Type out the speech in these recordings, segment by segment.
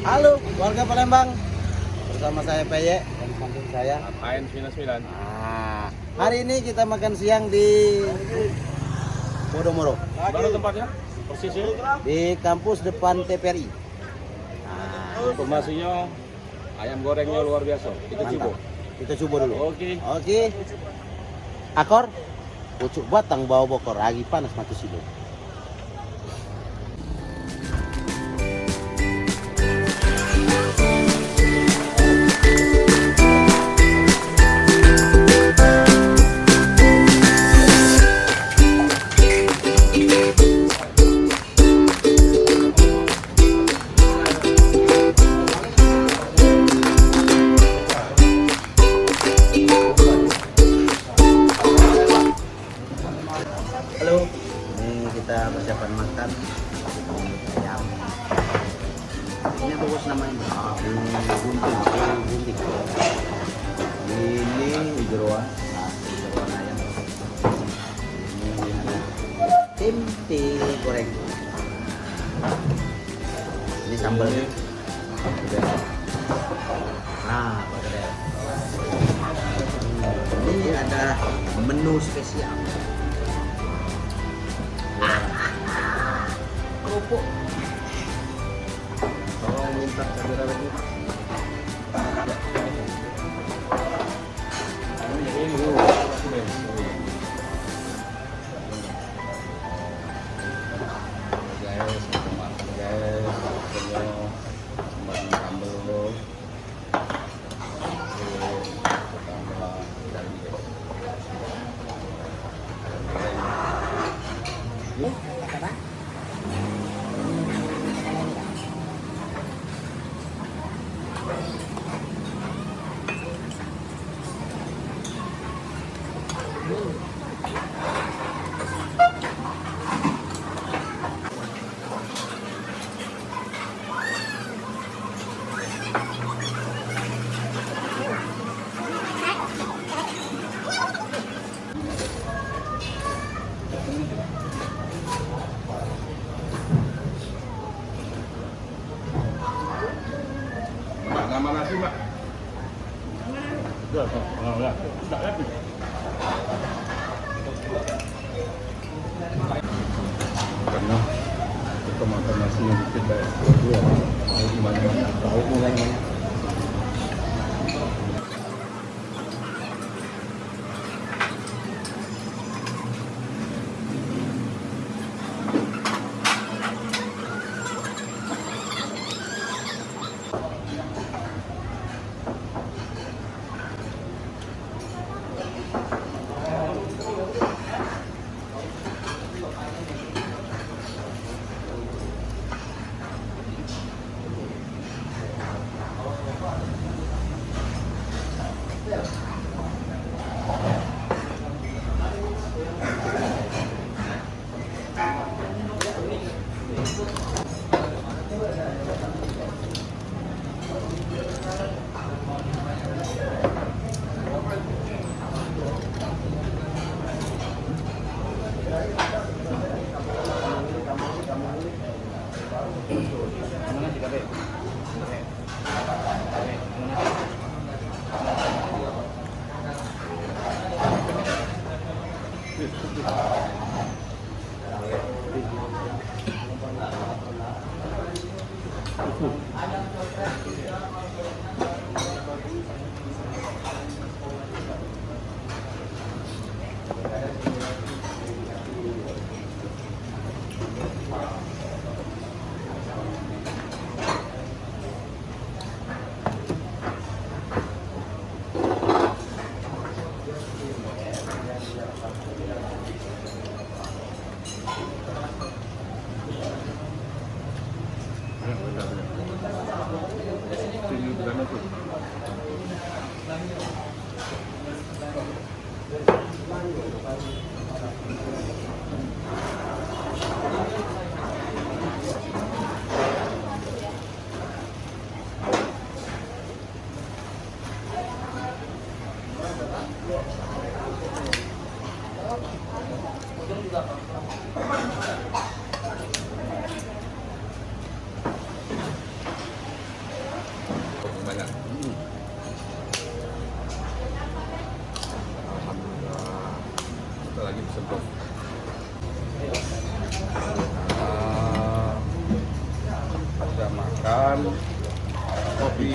Halo warga Palembang, bersama saya PY dan samping saya Apain 99. Hari ini kita makan siang di Podomoro, Mana tempatnya? Persisnya? di kampus depan TPRI. Informasinya ayam gorengnya luar biasa. Kita coba. Kita coba dulu. Oke. Akor, pucuk batang bawa bokor, lagi panas mati silo. Halo, ini kita persiapan makan ayam. Ini apa bos namanya? Bunting. Ini jeroan, jeroan ayam. Ini ada tempe goreng. Ini sambalnya. Nah, pakai. Ini ada menu spesial. Kerupuk. Tolong minta cabai rawit ini. Nama nasi, Mbak. Karena kita makan nasi yang dikit banyak. Gimana? Tahu mulai. makan kopi.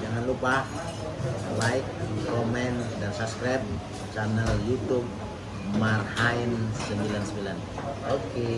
Jangan lupa like, komen, dan subscribe channel YouTube Marhain 99. Oke.